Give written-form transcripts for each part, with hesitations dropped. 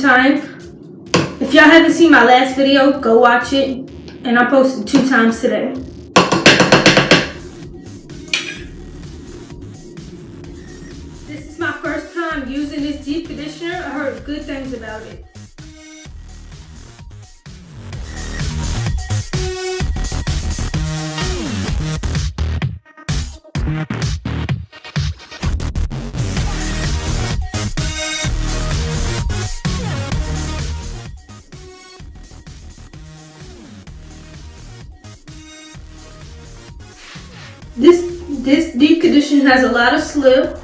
time. If y'all haven't seen my last video, go watch it. And I posted 2 times today. This is my first time using this deep conditioner. I heard good things about it. This deep conditioner has a lot of slip.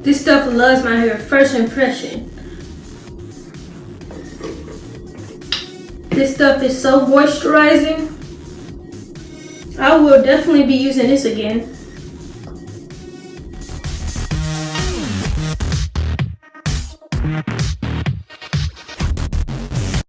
This stuff loves my hair. First impression. This stuff is so moisturizing. I will definitely be using this again.